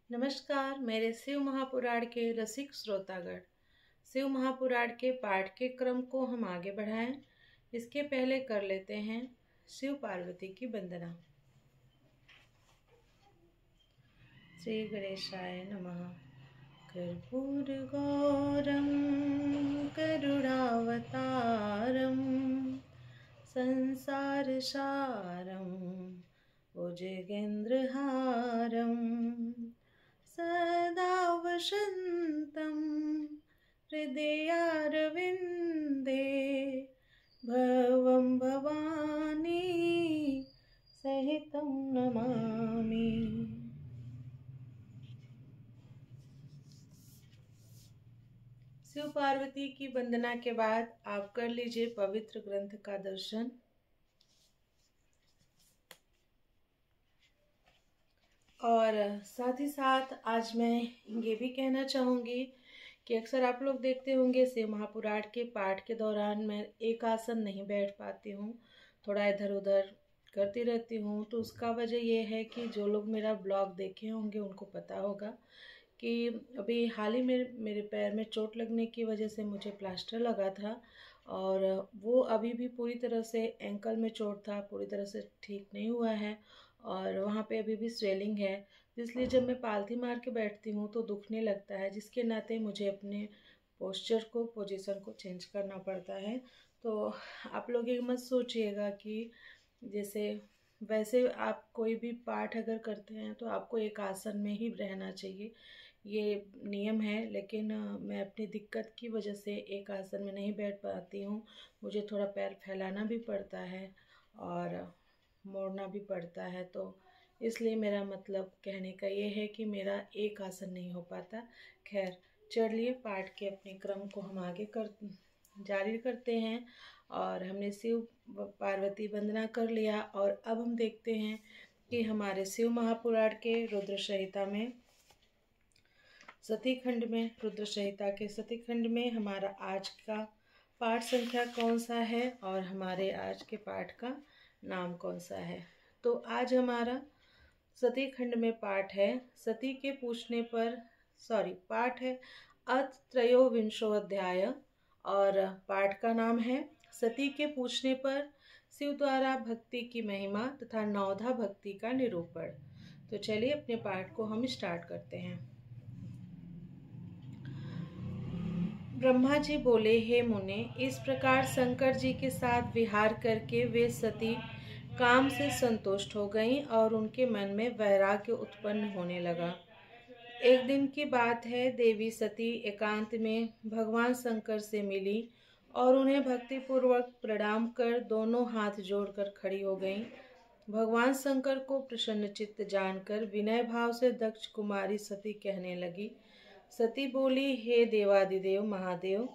नमस्कार मेरे शिव महापुराण के रसिक श्रोतागण। शिव महापुराण के पाठ के क्रम को हम आगे बढ़ाएं, इसके पहले कर लेते हैं शिव पार्वती की वंदना। श्री गणेशाय नमः। कर्पूर गौरम करुणावतारम संसार सारम भुजगेन्द्रहारम सदा वसन्तं हृदयारविन्दे भवं भवानी सहितं नमामि। शिव पार्वती की वंदना के बाद आप कर लीजिए पवित्र ग्रंथ का दर्शन। और साथ ही साथ आज मैं ये भी कहना चाहूँगी कि अक्सर आप लोग देखते होंगे शिव महापुराण के पाठ के दौरान मैं एक आसन नहीं बैठ पाती हूँ, थोड़ा इधर उधर करती रहती हूँ। तो उसका वजह ये है कि जो लोग मेरा ब्लॉग देखे होंगे उनको पता होगा कि अभी हाल ही में मेरे पैर में चोट लगने की वजह से मुझे प्लास्टर लगा था और वो अभी भी पूरी तरह से एंकल में चोट था, पूरी तरह से ठीक नहीं हुआ है और वहाँ पे अभी भी स्वेलिंग है। इसलिए जब मैं पालथी मार के बैठती हूँ तो दुखने लगता है, जिसके नाते मुझे अपने पोजीशन को चेंज करना पड़ता है। तो आप लोग ये मत सोचिएगा कि जैसे वैसे आप कोई भी पाठ अगर करते हैं तो आपको एक आसन में ही रहना चाहिए, ये नियम है। लेकिन मैं अपनी दिक्कत की वजह से एक आसन में नहीं बैठ पाती हूँ, मुझे थोड़ा पैर फैलाना भी पड़ता है और मोड़ना भी पड़ता है। तो इसलिए मेरा मतलब कहने का ये है कि मेरा एक आसन नहीं हो पाता। खैर चलिए पाठ के अपने क्रम को हम आगे जारी करते हैं। और हमने शिव पार्वती वंदना कर लिया और अब हम देखते हैं कि हमारे शिव महापुराण के रुद्र संहिता में सती खंड में रुद्र संहिता के सती खंड में हमारा आज का पाठ संख्या कौन सा है और हमारे आज के पाठ का नाम कौन सा है। तो आज हमारा सती खंड में पाठ है सती के पूछने पर पाठ है त्रयोविंशो अध्याय और पाठ का नाम है सती के पूछने पर शिव द्वारा भक्ति की महिमा तथा नवधा भक्ति का निरूपण। तो चलिए अपने पाठ को हम स्टार्ट करते हैं। ब्रह्मा जी बोले, हे मुने, इस प्रकार शंकर जी के साथ विहार करके वे सती काम से संतुष्ट हो गईं और उनके मन में वैराग्य उत्पन्न होने लगा। एक दिन की बात है, देवी सती एकांत में भगवान शंकर से मिली और उन्हें भक्तिपूर्वक प्रणाम कर दोनों हाथ जोड़कर खड़ी हो गईं। भगवान शंकर को प्रसन्न चित्त जानकर विनय भाव से दक्ष कुमारी सती कहने लगी। सती बोली, हे देवादिदेव महादेव,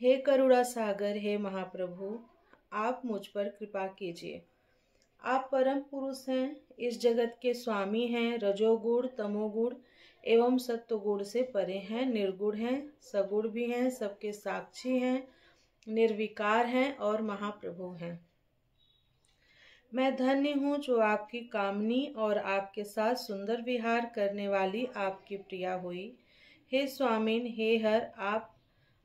हे करुणा सागर, हे महाप्रभु, आप मुझ पर कृपा कीजिए। आप परम पुरुष हैं, इस जगत के स्वामी हैं, रजोगुण तमोगुण एवं सत्वगुण से परे हैं, निर्गुण हैं, सगुण भी हैं, सबके साक्षी हैं, निर्विकार हैं और महाप्रभु हैं। मैं धन्य हूँ जो आपकी कामनी और आपके साथ सुंदर विहार करने वाली आपकी प्रिया हुई। हे स्वामिन, हे हर, आप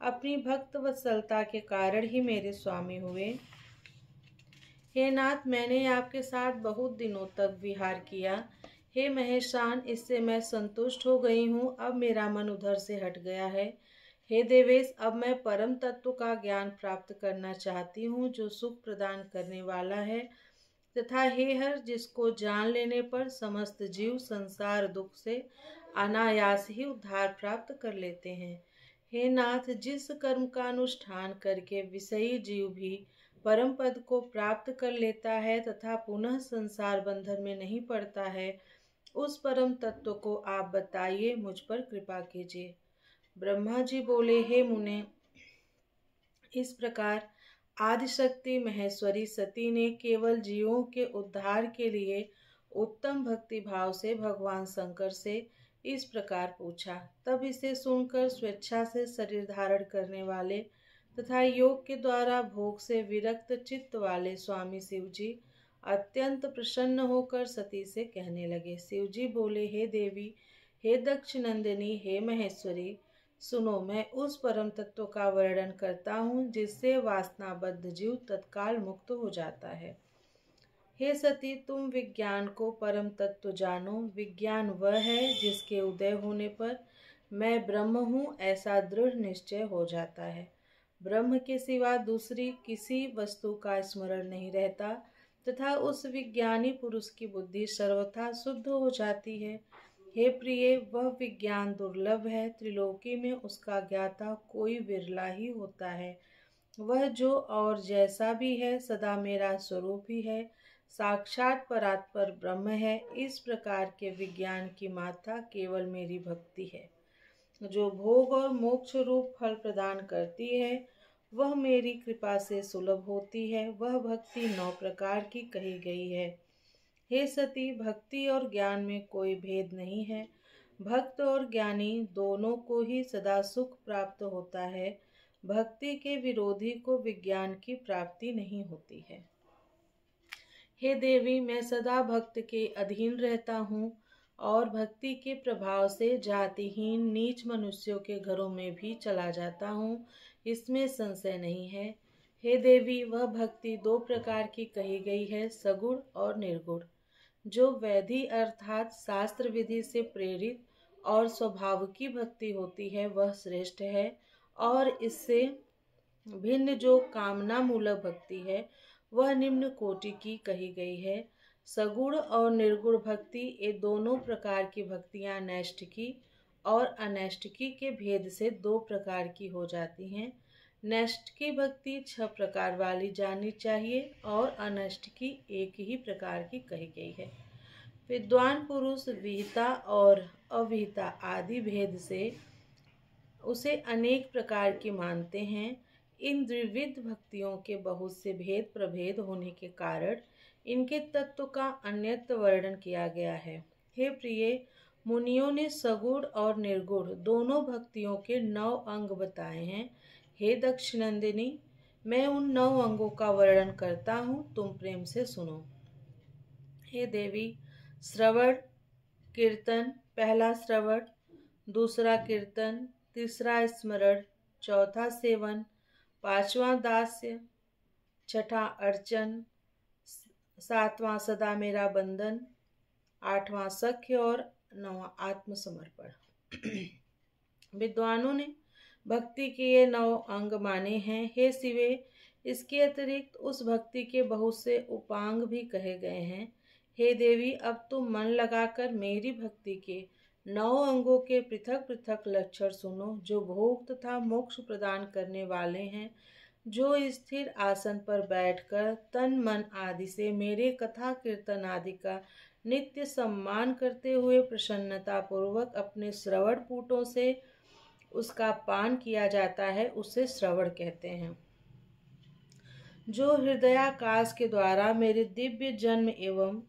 अपनी भक्त वत्सलता के कारण ही मेरे स्वामी हुए। हे नाथ, मैंने आपके साथ बहुत दिनों तक विहार किया। हे महेशान, इससे मैं संतुष्ट हो गई हूँ, अब मेरा मन उधर से हट गया है। हे देवेश, अब मैं परम तत्व का ज्ञान प्राप्त करना चाहती हूँ जो सुख प्रदान करने वाला है तथा हे हर, जिसको जान लेने पर समस्त जीव संसार दुख से अनायास ही उद्धार प्राप्त कर लेते हैं। हे नाथ, जिस कर्म का अनुष्ठान करके विषयी जीव भी परम पद को प्राप्त कर लेता है तथा पुनः संसार बंधन में नहीं पड़ता है, उस परम तत्व को आप बताइए, मुझ पर कृपा कीजिए। ब्रह्मा जी बोले, हे मुने, इस प्रकार आदिशक्ति महेश्वरी सती ने केवल जीवों के उद्धार के लिए उत्तम भक्ति भाव से भगवान शंकर से इस प्रकार पूछा। तब इसे सुनकर स्वेच्छा से शरीर धारण करने वाले तथा योग के द्वारा भोग से विरक्त चित्त वाले स्वामी शिवजी अत्यंत प्रसन्न होकर सती से कहने लगे। शिवजी बोले, हे देवी, हे दक्ष नंदिनी, हे महेश्वरी, सुनो, मैं उस परम तत्व का वर्णन करता हूँ जिससे वासनाबद्ध जीव तत्काल मुक्त हो जाता है। हे सती, तुम विज्ञान को परम तत्व जानो। विज्ञान वह है जिसके उदय होने पर मैं ब्रह्म हूँ ऐसा दृढ़ निश्चय हो जाता है। ब्रह्म के सिवा दूसरी किसी वस्तु का स्मरण नहीं रहता तथा उस विज्ञानी पुरुष की बुद्धि सर्वथा शुद्ध हो जाती है। हे प्रिय, वह विज्ञान दुर्लभ है, त्रिलोकी में उसका ज्ञाता कोई विरला ही होता है। वह जो और जैसा भी है सदा मेरा स्वरूप ही है, साक्षात परात्पर ब्रह्म है। इस प्रकार के विज्ञान की माता केवल मेरी भक्ति है, जो भोग और मोक्ष रूप फल प्रदान करती है। वह मेरी कृपा से सुलभ होती है। वह भक्ति 9 प्रकार की कही गई है। हे सती, भक्ति और ज्ञान में कोई भेद नहीं है। भक्त और ज्ञानी दोनों को ही सदा सुख प्राप्त होता है। भक्ति के विरोधी को विज्ञान की प्राप्ति नहीं होती है। हे देवी, मैं सदा भक्त के अधीन रहता हूँ और भक्ति के प्रभाव से जातिहीन नीच मनुष्यों के घरों में भी चला जाता हूँ, इसमें संशय नहीं है। हे देवी, वह भक्ति 2 प्रकार की कही गई है, सगुण और निर्गुण। जो वैधि अर्थात शास्त्र विधि से प्रेरित और स्वभाव की भक्ति होती है वह श्रेष्ठ है, और इससे भिन्न जो कामना मूलक भक्ति है वह निम्न कोटि की कही गई है। सगुण और निर्गुण भक्ति, ये दोनों प्रकार की भक्तियां नैष्ठिकी और अनैष्ठिकी के भेद से 2 प्रकार की हो जाती हैं। नैष्ठिकी भक्ति 6 प्रकार वाली जानी चाहिए और अनैष्ठिकी 1 ही प्रकार की कही गई है। विद्वान पुरुष विहिता और अविहिता आदि भेद से उसे अनेक प्रकार की मानते हैं। इन द्विविध भक्तियों के बहुत से भेद प्रभेद होने के कारण इनके तत्व का अन्यत्र वर्णन किया गया है। हे प्रिय, मुनियों ने सगुण और निर्गुण दोनों भक्तियों के 9 अंग बताए हैं। हे दक्षिणंदिनी, मैं उन 9 अंगों का वर्णन करता हूँ, तुम प्रेम से सुनो। हे देवी, श्रवण कीर्तन, पहला श्रवण, दूसरा कीर्तन, तीसरा स्मरण, चौथा सेवन, 5वां दास्य, 6ठा अर्चन, 7वां सदा मेरा बंधन, 8वां सख्य और 9वां आत्मसमर्पण। विद्वानों ने भक्ति के ये 9 अंग माने हैं। हे शिवे, इसके अतिरिक्त उस भक्ति के बहुत से उपांग भी कहे गए हैं। हे देवी, अब तुम मन लगाकर मेरी भक्ति के 9 अंगों के पृथक पृथक लक्षण सुनो, जो भोग तथा मोक्ष प्रदान करने वाले हैं। जो स्थिर आसन पर बैठकर तन मन आदि से मेरे कथा कीर्तन आदि का नित्य सम्मान करते हुए प्रसन्नता पूर्वक अपने श्रवण पूटों से उसका पान किया जाता है, उसे श्रवण कहते हैं। जो हृदयाकाश के द्वारा मेरे दिव्य जन्म एवं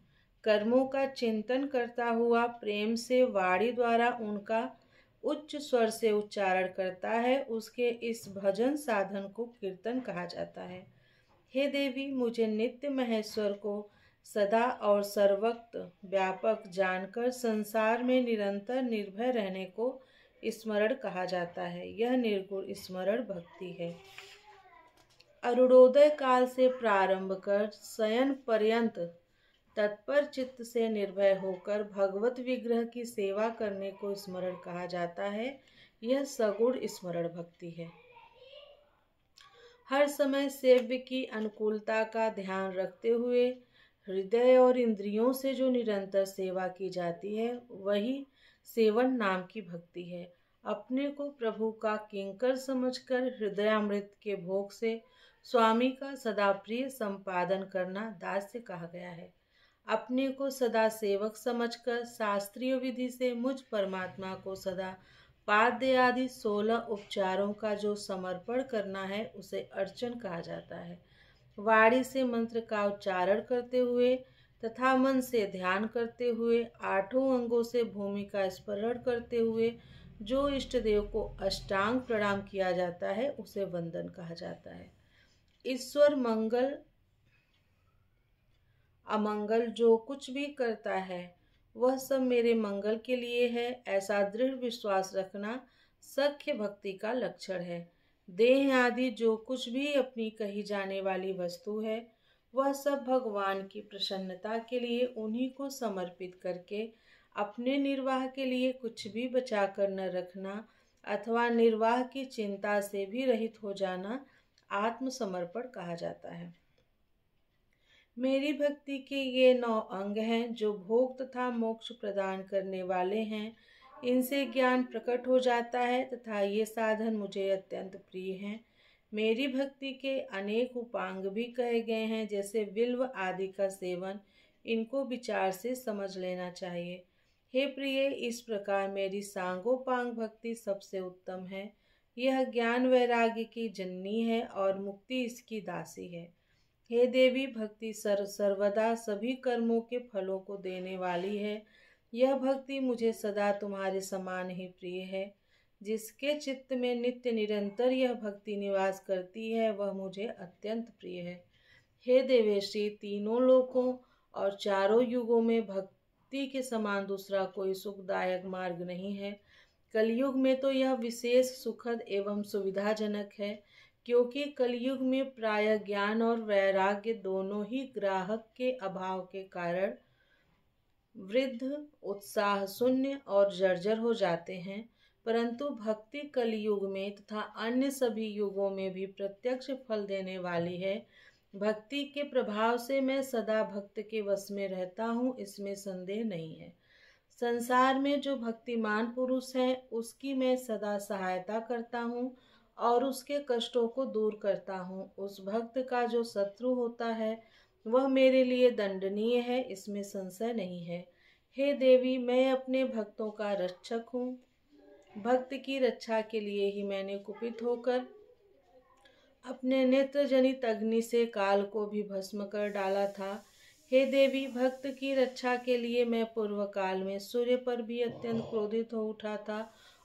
कर्मों का चिंतन करता हुआ प्रेम से वाणी द्वारा उनका उच्च स्वर से उच्चारण करता है, उसके इस भजन साधन को कीर्तन कहा जाता है। हे देवी, मुझे नित्य महेश्वर को सदा और सर्वक्त व्यापक जानकर संसार में निरंतर निर्भय रहने को स्मरण कहा जाता है। यह निर्गुण स्मरण भक्ति है। अरुणोदय काल से प्रारंभ कर शयन पर्यंत तत्पर चित्त से निर्भय होकर भगवत विग्रह की सेवा करने को स्मरण कहा जाता है। यह सगुण स्मरण भक्ति है। हर समय सेव्य की अनुकूलता का ध्यान रखते हुए हृदय और इंद्रियों से जो निरंतर सेवा की जाती है वही सेवन नाम की भक्ति है। अपने को प्रभु का किंकर समझकर हृदयामृत के भोग से स्वामी का सदा प्रिय संपादन करना दास्य कहा गया है। अपने को सदा सेवक समझकर शास्त्रीय विधि से मुझ परमात्मा को सदा पाद्य आदि 16 उपचारों का जो समर्पण करना है उसे अर्चन कहा जाता है। वाणी से मंत्र का उच्चारण करते हुए तथा मन से ध्यान करते हुए 8 अंगों से भूमि का स्मरण करते हुए जो इष्ट देव को अष्टांग प्रणाम किया जाता है उसे वंदन कहा जाता है। ईश्वर मंगल अमंगल जो कुछ भी करता है वह सब मेरे मंगल के लिए है, ऐसा दृढ़ विश्वास रखना सख्य भक्ति का लक्षण है। देह आदि जो कुछ भी अपनी कही जाने वाली वस्तु है, वह सब भगवान की प्रसन्नता के लिए उन्हीं को समर्पित करके अपने निर्वाह के लिए कुछ भी बचा कर न रखना अथवा निर्वाह की चिंता से भी रहित हो जाना आत्मसमर्पण कहा जाता है। मेरी भक्ति के ये 9 अंग हैं जो भोग तथा मोक्ष प्रदान करने वाले हैं। इनसे ज्ञान प्रकट हो जाता है तथा ये साधन मुझे अत्यंत प्रिय हैं। मेरी भक्ति के अनेक उपांग भी कहे गए हैं, जैसे बिल्व आदि का सेवन। इनको विचार से समझ लेना चाहिए। हे प्रिय, इस प्रकार मेरी सांगोपांग भक्ति सबसे उत्तम है। यह ज्ञान वैराग्य की जननी है और मुक्ति इसकी दासी है। हे देवी, भक्ति सर्वदा सभी कर्मों के फलों को देने वाली है। यह भक्ति मुझे सदा तुम्हारे समान ही प्रिय है। जिसके चित्त में नित्य निरंतर यह भक्ति निवास करती है, वह मुझे अत्यंत प्रिय है। हे देवेश्री, तीनों लोकों और चारों युगों में भक्ति के समान दूसरा कोई सुखदायक मार्ग नहीं है। कलयुग में तो यह विशेष सुखद एवं सुविधाजनक है, क्योंकि कलयुग में प्रायः ज्ञान और वैराग्य दोनों ही ग्राहक के अभाव के कारण वृद्ध, उत्साह शून्य और जर्जर हो जाते हैं। परंतु भक्ति कलयुग में तथा अन्य सभी युगों में भी प्रत्यक्ष फल देने वाली है। भक्ति के प्रभाव से मैं सदा भक्त के वश में रहता हूँ, इसमें संदेह नहीं है। संसार में जो भक्तिमान पुरुष है, उसकी मैं सदा सहायता करता हूँ और उसके कष्टों को दूर करता हूँ। उस भक्त का जो शत्रु होता है, वह मेरे लिए दंडनीय है, इसमें संशय नहीं है। हे देवी, मैं अपने भक्तों का रक्षक हूँ। भक्त की रक्षा के लिए ही मैंने कुपित होकर अपने नेत्र जनित अग्नि से काल को भी भस्म कर डाला था। हे देवी, भक्त की रक्षा के लिए मैं पूर्व काल में सूर्य पर भी अत्यंत क्रोधित हो उठा था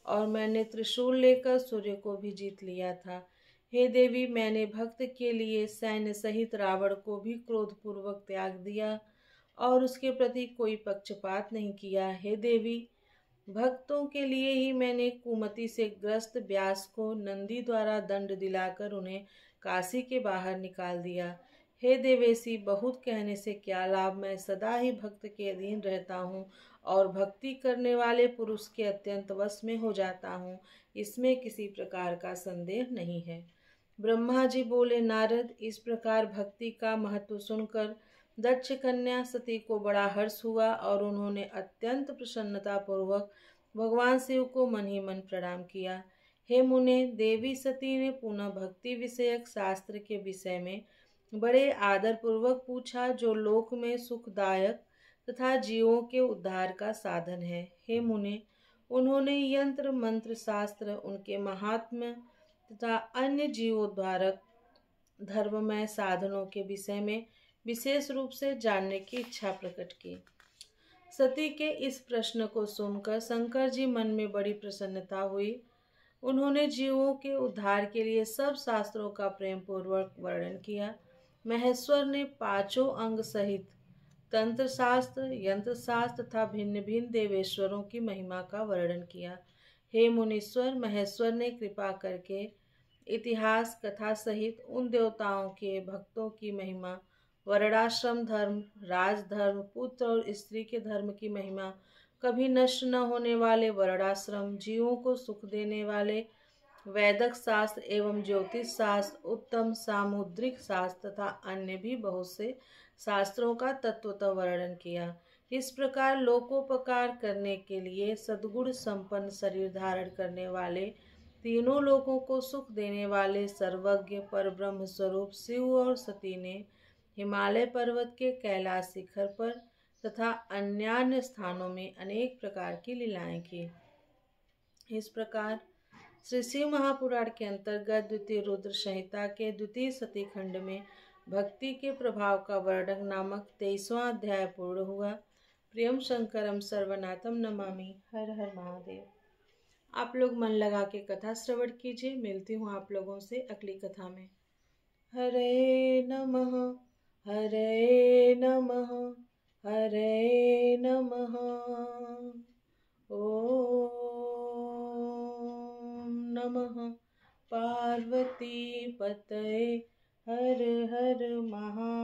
और मैंने त्रिशूल लेकर सूर्य को भी जीत लिया था। हे देवी, मैंने भक्त के लिए सैन्य सहित रावण को भी क्रोधपूर्वक त्याग दिया और उसके प्रति कोई पक्षपात नहीं किया। हे देवी, भक्तों के लिए ही मैंने कुमति से ग्रस्त व्यास को नंदी द्वारा दंड दिलाकर उन्हें काशी के बाहर निकाल दिया। हे देवेशी, बहुत कहने से क्या लाभ, मैं सदा ही भक्त के अधीन रहता हूँ और भक्ति करने वाले पुरुष के अत्यंत वश में हो जाता हूँ, इसमें किसी प्रकार का संदेह नहीं है। ब्रह्मा जी बोले, नारद, इस प्रकार भक्ति का महत्व सुनकर दक्ष कन्या सती को बड़ा हर्ष हुआ और उन्होंने अत्यंत प्रसन्नता पूर्वक भगवान शिव को मन ही मन प्रणाम किया। हे मुने, देवी सती ने पुनः भक्ति विषयक शास्त्र के विषय में बड़े आदर पूर्वक पूछा, जो लोक में सुखदायक तथा जीवों के उद्धार का साधन है। हे मुने, उन्होंने यंत्र मंत्र शास्त्र, उनके महात्म्य तथा अन्य जीवोद्धारक धर्ममय साधनों के विषय में विशेष रूप से जानने की इच्छा प्रकट की। सती के इस प्रश्न को सुनकर शंकर जी मन में बड़ी प्रसन्नता हुई। उन्होंने जीवों के उद्धार के लिए सब शास्त्रों का प्रेम पूर्वक वर्णन किया। महेश्वर ने 5 अंग सहित तंत्र शास्त्र, यंत्र शास्त्र तथा भिन्न भिन्न देवेश्वरों की महिमा का वर्णन किया। हे मुनीश्वर, महेश्वर ने कृपा करके इतिहास कथा सहित उन देवताओं के भक्तों की महिमा, वर्णाश्रम धर्म, राजधर्म, पुत्र और स्त्री के धर्म की महिमा, कभी नष्ट न होने वाले वर्णाश्रम, जीवों को सुख देने वाले वैदिक शास्त्र एवं ज्योतिष शास्त्र, उत्तम सामुद्रिक शास्त्र तथा अन्य भी बहुत से शास्त्रों का तत्वतः वर्णन किया। इस प्रकार लोकोपकार करने के लिए सद्गुण संपन्न शरीर धारण करने वाले, तीनों लोगों को सुख देने वाले सर्वज्ञ परब्रह्म स्वरूप शिव और सती ने हिमालय पर्वत के कैलाश शिखर पर तथा अन्य स्थानों में अनेक प्रकार की लीलाएं की। इस प्रकार श्री शिव महापुराण के अंतर्गत द्वितीय रुद्र संहिता के द्वितीय सती खंड में भक्ति के प्रभाव का वर्णन नामक 23वां अध्याय पूर्ण हुआ। प्रियम शंकरम सर्वनाथम नमामि। हर हर महादेव। आप लोग मन लगा के कथा श्रवण कीजिए। मिलती हूँ आप लोगों से अगली कथा में। हरे नमः, हरे नमः, हरे नमः। ॐ नमः पार्वती पतये हर हर महादेव।